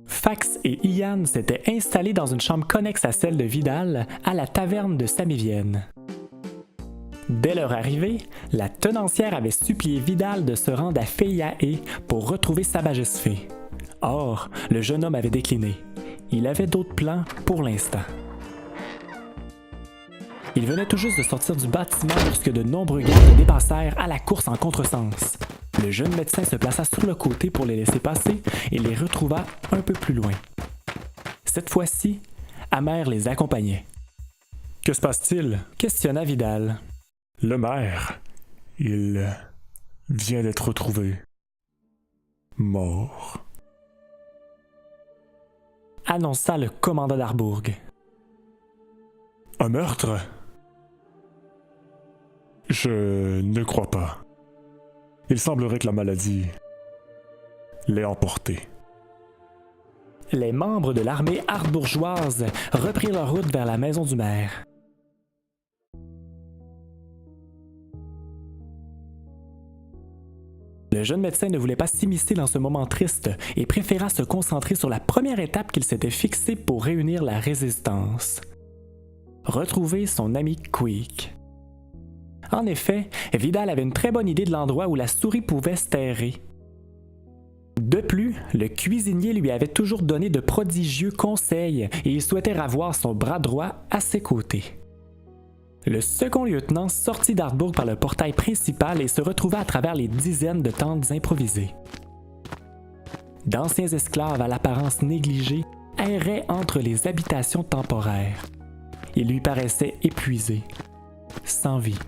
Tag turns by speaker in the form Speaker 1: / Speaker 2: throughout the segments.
Speaker 1: Fax et Ian s'étaient installés dans une chambre connexe à celle de Vidal à la taverne de Samévienne. Dès leur arrivée, la tenancière avait supplié Vidal de se rendre à Feiae pour retrouver sa majesté. Or, le jeune homme avait décliné. Il avait d'autres plans pour l'instant. Il venait tout juste de sortir du bâtiment lorsque de nombreux gardes dépassèrent à la course en contresens. Le jeune médecin se plaça sur le côté pour les laisser passer et les retrouva un peu plus loin. Cette fois-ci, Amer les accompagnait. « Que se passe-t-il » questionna Vidal. « Le maire, il vient d'être retrouvé. Mort. » annonça le commandant d'Arbourg. « Un meurtre » Je ne crois pas. Il semblerait que la maladie l'ait emporté. Les membres de l'armée ardbourgeoise reprirent leur route vers la maison du maire. Le jeune médecin ne voulait pas s'immiscer dans ce moment triste et préféra se concentrer sur la première étape qu'il s'était fixée pour réunir la résistance. Retrouver son ami Quick. En effet, Vidal avait une très bonne idée de l'endroit où la souris pouvait se terrer. De plus, le cuisinier lui avait toujours donné de prodigieux conseils et il souhaitait ravoir son bras droit à ses côtés. Le second lieutenant sortit d'Ardbourg par le portail principal et se retrouva à travers les dizaines de tentes improvisées. D'anciens esclaves à l'apparence négligée erraient entre les habitations temporaires. Ils lui paraissaient épuisés, sans vie.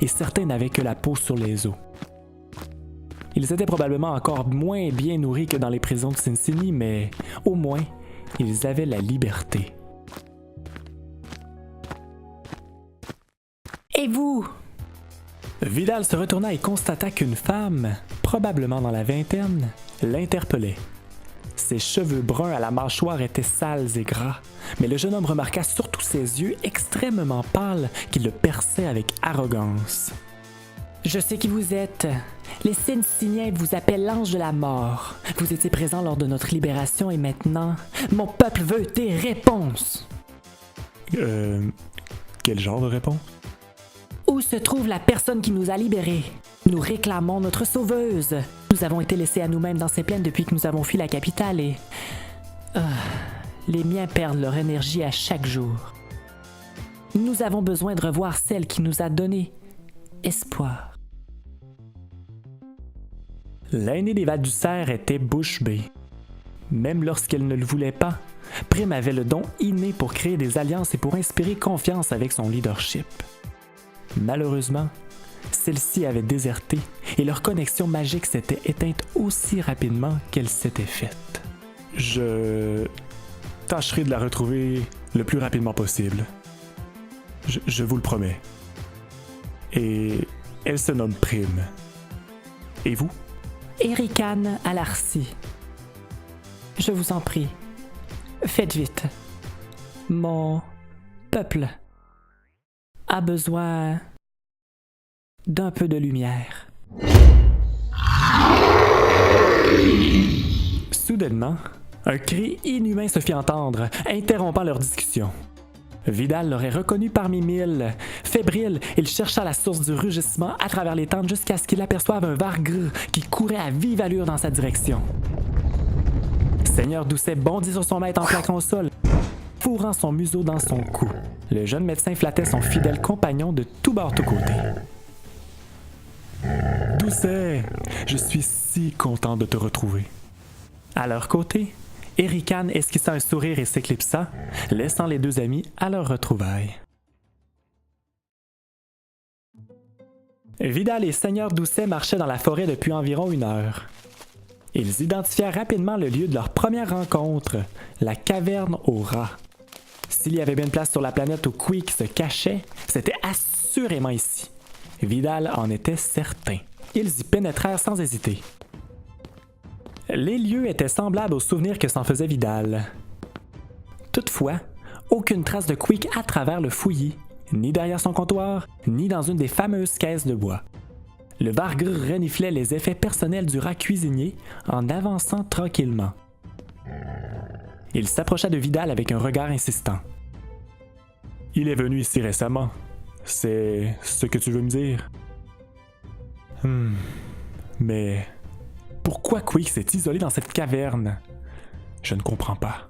Speaker 1: Et certains n'avaient que la peau sur les os. Ils étaient probablement encore moins bien nourris que dans les prisons de Cincinnati, mais au moins, ils avaient la liberté. « Et vous? » Vidal se retourna et constata qu'une femme, probablement dans la vingtaine, l'interpellait. Ses cheveux bruns à la mâchoire étaient sales et gras, mais le jeune homme remarqua surtout ses yeux extrêmement pâles qui le perçaient avec arrogance. « Je sais qui vous êtes. Les Cincinnatiens vous appellent l'ange de la mort. Vous étiez présent lors de notre libération et maintenant, mon peuple veut des réponses. » Quel genre de réponse? Où se trouve la personne qui nous a libérés? Nous réclamons notre sauveuse. Nous avons été laissés à nous-mêmes dans ces plaines depuis que nous avons fui la capitale et... les miens perdent leur énergie à chaque jour. Nous avons besoin de revoir celle qui nous a donné espoir. L'aînée des Val-du-Cerf était bouche bée. Même lorsqu'elle ne le voulait pas, Prime avait le don inné pour créer des alliances et pour inspirer confiance avec son leadership. Malheureusement, celle-ci avait déserté et leur connexion magique s'était éteinte aussi rapidement qu'elle s'était faite. Je tâcherai de la retrouver le plus rapidement possible. Je vous le promets. Et elle se nomme Prime. Et vous? Ericane Alarcy. Je vous en prie, faites vite. Mon peuple a besoin d'un peu de lumière. Soudainement, un cri inhumain se fit entendre, interrompant leur discussion. Vidal l'aurait reconnu parmi mille. Fébrile, il chercha la source du rugissement à travers les tentes jusqu'à ce qu'il aperçoive un vargre qui courait à vive allure dans sa direction. Seigneur Doucet bondit sur son maître en plaquant au sol, fourrant son museau dans son cou. Le jeune médecin flattait son fidèle compagnon de tout bord tout côté. « Doucet, je suis si content de te retrouver. » À leur côté, Ericane esquissa un sourire et s'éclipsa, laissant les deux amis à leur retrouvailles. Vidal et Seigneur Doucet marchaient dans la forêt depuis environ 1 heure. Ils identifièrent rapidement le lieu de leur première rencontre, la caverne aux rats. S'il y avait bien une place sur la planète où Quick se cachait, c'était assurément ici. Vidal en était certain. Ils y pénétrèrent sans hésiter. Les lieux étaient semblables aux souvenirs que s'en faisait Vidal. Toutefois, aucune trace de Quick à travers le fouillis, ni derrière son comptoir, ni dans une des fameuses caisses de bois. Le vargre reniflait les effets personnels du rat cuisinier en avançant tranquillement. Il s'approcha de Vidal avec un regard insistant. « Il est venu ici récemment. C'est ce que tu veux me dire? » Mais pourquoi Quick s'est isolé dans cette caverne? Je ne comprends pas.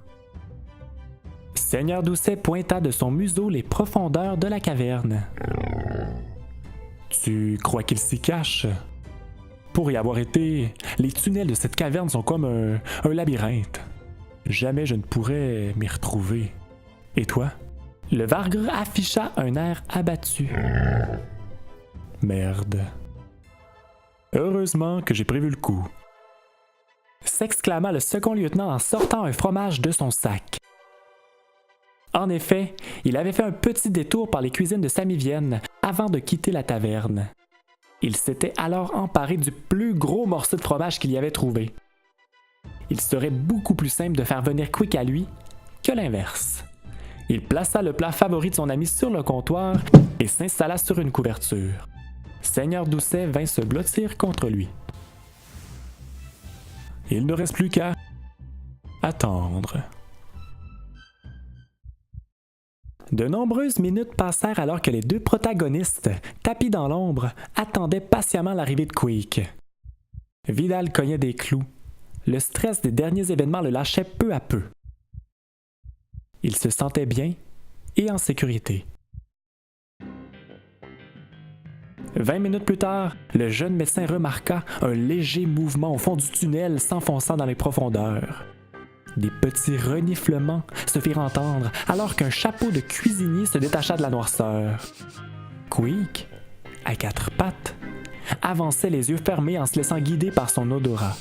Speaker 1: Seigneur Doucet pointa de son museau les profondeurs de la caverne. Tu crois qu'il s'y cache? Pour y avoir été, les tunnels de cette caverne sont comme un labyrinthe. Jamais je ne pourrais m'y retrouver. Et toi? Le vargre afficha un air abattu. Merde. Heureusement que j'ai prévu le coup. S'exclama le second lieutenant en sortant un fromage de son sac. En effet, il avait fait un petit détour par les cuisines de Samivienne avant de quitter la taverne. Il s'était alors emparé du plus gros morceau de fromage qu'il y avait trouvé. Il serait beaucoup plus simple de faire venir Quick à lui que l'inverse. Il plaça le plat favori de son ami sur le comptoir et s'installa sur une couverture. Seigneur Doucet vint se blottir contre lui. Il ne reste plus qu'à attendre. De nombreuses minutes passèrent alors que les deux protagonistes, tapis dans l'ombre, attendaient patiemment l'arrivée de Quick. Vidal cognait des clous. Le stress des derniers événements le lâchait peu à peu. Il se sentait bien et en sécurité. 20 minutes plus tard, le jeune médecin remarqua un léger mouvement au fond du tunnel s'enfonçant dans les profondeurs. Des petits reniflements se firent entendre alors qu'un chapeau de cuisinier se détacha de la noirceur. Quick, à quatre pattes, avançait les yeux fermés en se laissant guider par son odorat.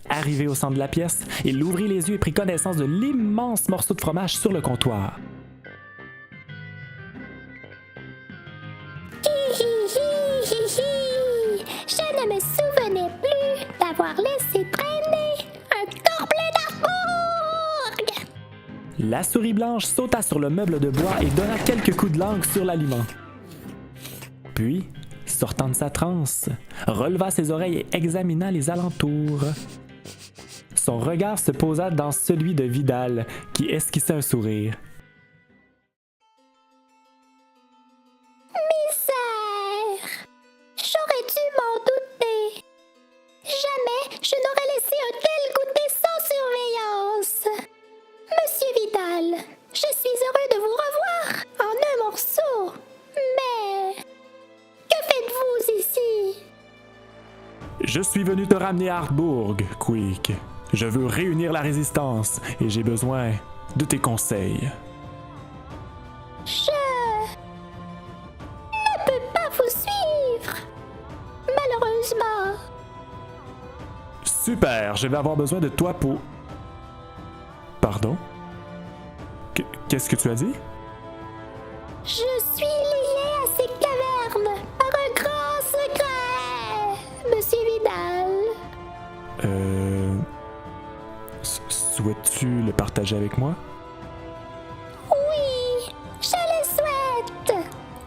Speaker 1: Arrivé au centre de la pièce, il ouvrit les yeux et prit connaissance de l'immense morceau de fromage sur le comptoir.
Speaker 2: Je ne me souvenais plus d'avoir laissé traîner un corbelet d'Harbourg!
Speaker 1: La souris blanche sauta sur le meuble de bois et donna quelques coups de langue sur l'aliment. Puis, sortant de sa transe, releva ses oreilles et examina les alentours. Son regard se posa dans celui de Vidal, qui esquissait un sourire.
Speaker 2: Misère! J'aurais dû m'en douter. Jamais je n'aurais laissé un tel goûter sans surveillance. Monsieur Vidal, je suis heureux de vous revoir en un morceau. Mais que faites-vous ici?
Speaker 1: Je suis venu te ramener à Harbourg, Quick. Je veux réunir la résistance et j'ai besoin de tes conseils.
Speaker 2: Je ne peux pas vous suivre. Malheureusement.
Speaker 1: Super, je vais avoir besoin de toi pour... Pardon? Qu'est-ce que tu as dit?
Speaker 2: Je suis lié à ces cavernes par un grand secret, Monsieur Vidal.
Speaker 1: Souhaites-tu le partager avec moi?
Speaker 2: Oui, je le souhaite.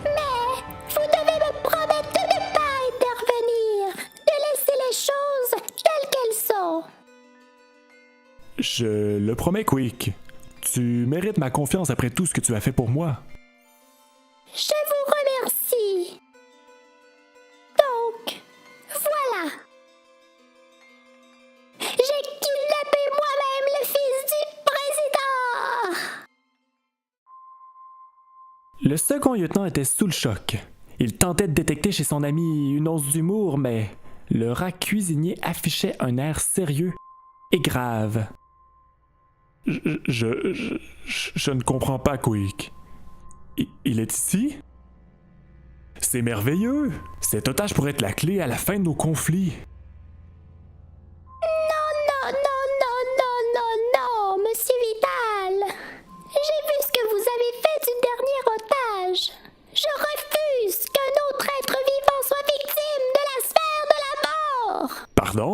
Speaker 2: Mais vous devez me promettre de ne pas intervenir, de laisser les choses telles qu'elles sont.
Speaker 1: Je le promets, Quick. Tu mérites ma confiance après tout ce que tu as fait pour moi.
Speaker 2: Je vous remercie. Donc, voilà. J'ai kidnappé moi-même le fils du président.
Speaker 1: Le second lieutenant était sous le choc. Il tentait de détecter chez son ami une once d'humour, mais le rat cuisinier affichait un air sérieux et grave. Je ne comprends pas, Quick. Il est ici? C'est merveilleux! Cet otage pourrait être la clé à la fin de nos conflits.
Speaker 2: Non, Monsieur Vidal. J'ai vu ce que vous avez fait du dernier otage. Je refuse qu'un autre être vivant soit victime de la sphère de la mort.
Speaker 1: Pardon?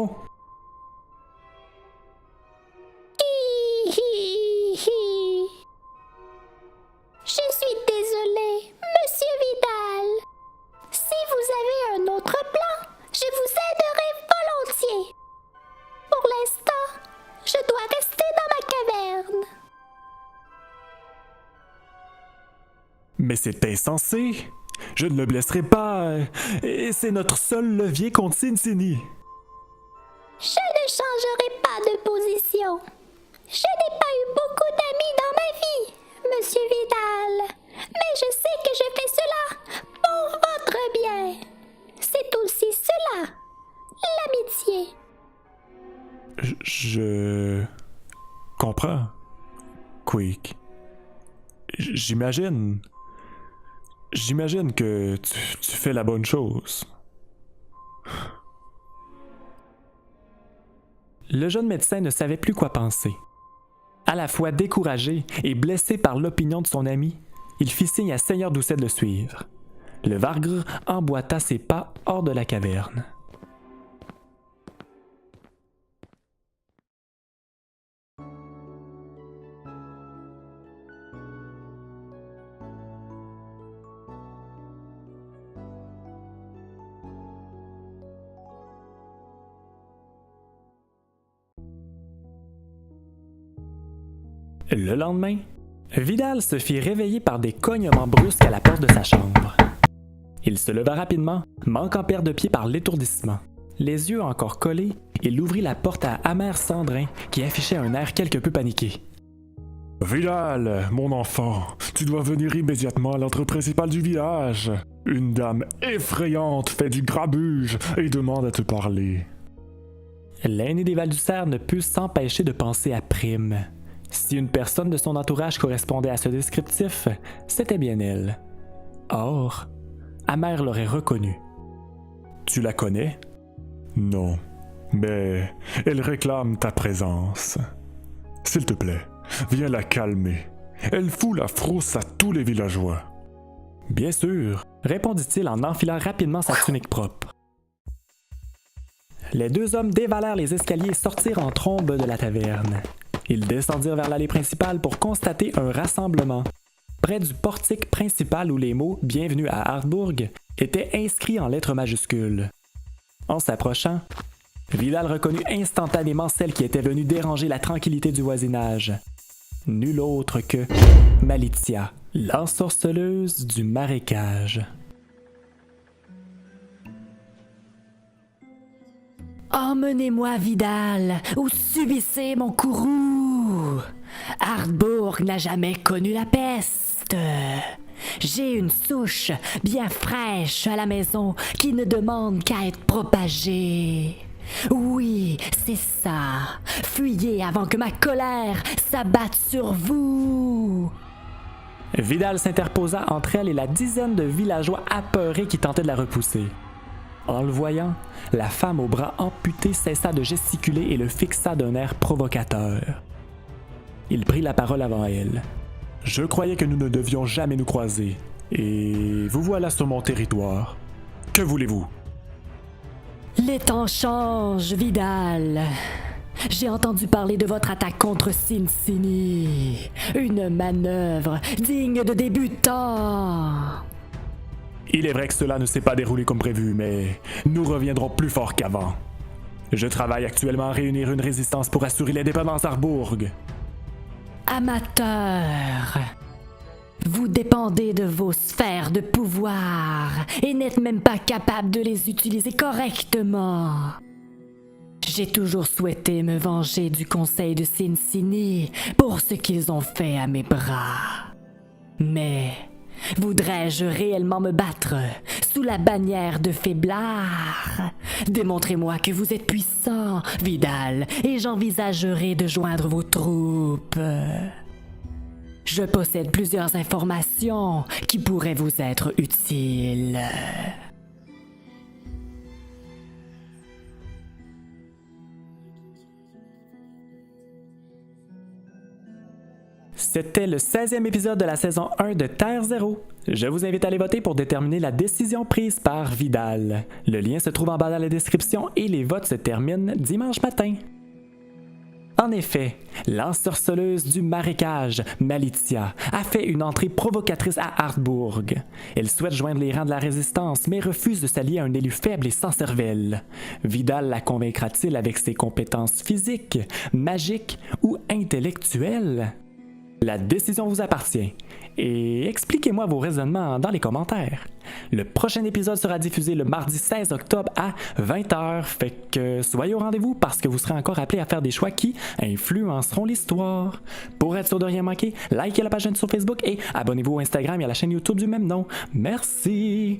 Speaker 2: Je suis désolée, Monsieur Vidal. Si vous avez un autre
Speaker 1: Mais c'est insensé! Je ne le blesserai pas, et c'est notre seul levier contre Cincinnati.
Speaker 2: Je ne changerai pas de position. Je n'ai pas eu beaucoup d'amis dans ma vie, Monsieur Vidal. Mais je sais que je fais cela pour votre bien. C'est aussi cela, l'amitié.
Speaker 1: Je comprends, Quick. J'imagine que tu fais la bonne chose. Le jeune médecin ne savait plus quoi penser. À la fois découragé et blessé par l'opinion de son ami, il fit signe à Seigneur Doucet de le suivre. Le Vargre emboîta ses pas hors de la caverne. Le lendemain, Vidal se fit réveiller par des cognements brusques à la porte de sa chambre. Il se leva rapidement, manquant paire de pied par l'étourdissement. Les yeux encore collés, il ouvrit la porte à Amer Sandrin, qui affichait un air quelque peu paniqué.
Speaker 3: « Vidal, mon enfant, tu dois venir immédiatement à l'entrée principale du village. Une dame effrayante fait du grabuge et demande à te parler. »
Speaker 1: L'aîné des Val-du-Cerf ne put s'empêcher de penser à Prime. Si une personne de son entourage correspondait à ce descriptif, c'était bien elle. Or, Amer l'aurait reconnue.
Speaker 3: « Tu la connais? »« Non, mais elle réclame ta présence. S'il te plaît, viens la calmer. Elle fout la frousse à tous les villageois. »«
Speaker 1: Bien sûr, répondit-il en enfilant rapidement sa tunique propre. Les deux hommes dévalèrent les escaliers et sortirent en trombe de la taverne. Ils descendirent vers l'allée principale pour constater un rassemblement. Près du portique principal où les mots « Bienvenue à Hardbourg » étaient inscrits en lettres majuscules. En s'approchant, Vidal reconnut instantanément celle qui était venue déranger la tranquillité du voisinage. Nulle autre que Malitia, l'ensorceleuse du marécage.
Speaker 4: Emmenez-moi, Vidal, ou subissez mon courroux. Hardbourg n'a jamais connu la peste. J'ai une souche bien fraîche à la maison qui ne demande qu'à être propagée. Oui, c'est ça. Fuyez avant que ma colère s'abatte sur vous.
Speaker 1: Vidal s'interposa entre elle et la dizaine de villageois apeurés qui tentaient de la repousser. En le voyant, la femme aux bras amputés cessa de gesticuler et le fixa d'un air provocateur. Il prit la parole avant elle. « Je croyais que nous ne devions jamais nous croiser, et vous voilà sur mon territoire. Que voulez-vous? »
Speaker 4: Les temps changent, Vidal. J'ai entendu parler de votre attaque contre Cincinnati. Une manœuvre digne de débutant.
Speaker 1: Il est vrai que cela ne s'est pas déroulé comme prévu, mais nous reviendrons plus fort qu'avant. Je travaille actuellement à réunir une résistance pour assurer l'indépendance d'Hardbourg.
Speaker 4: Amateur. Vous dépendez de vos sphères de pouvoir et n'êtes même pas capable de les utiliser correctement. J'ai toujours souhaité me venger du conseil de Cincinnati pour ce qu'ils ont fait à mes bras. Mais voudrais-je réellement me battre sous la bannière de faiblard? Démontrez-moi que vous êtes puissant, Vidal, et j'envisagerai de joindre vos troupes. Je possède plusieurs informations qui pourraient vous être utiles.
Speaker 1: C'était le 16e épisode de la saison 1 de Terre Zéro. Je vous invite à aller voter pour déterminer la décision prise par Vidal. Le lien se trouve en bas dans la description et les votes se terminent dimanche matin. En effet, l'ensorceleuse du marécage, Malitia, a fait une entrée provocatrice à Hardbourg. Elle souhaite joindre les rangs de la résistance, mais refuse de s'allier à un élu faible et sans cervelle. Vidal la convaincra-t-il avec ses compétences physiques, magiques ou intellectuelles? La décision vous appartient. Et expliquez-moi vos raisonnements dans les commentaires. Le prochain épisode sera diffusé le mardi 16 octobre à 20h. Fait que soyez au rendez-vous parce que vous serez encore appelés à faire des choix qui influenceront l'histoire. Pour être sûr de rien manquer, likez la page sur Facebook et abonnez-vous au Instagram et à la chaîne YouTube du même nom. Merci!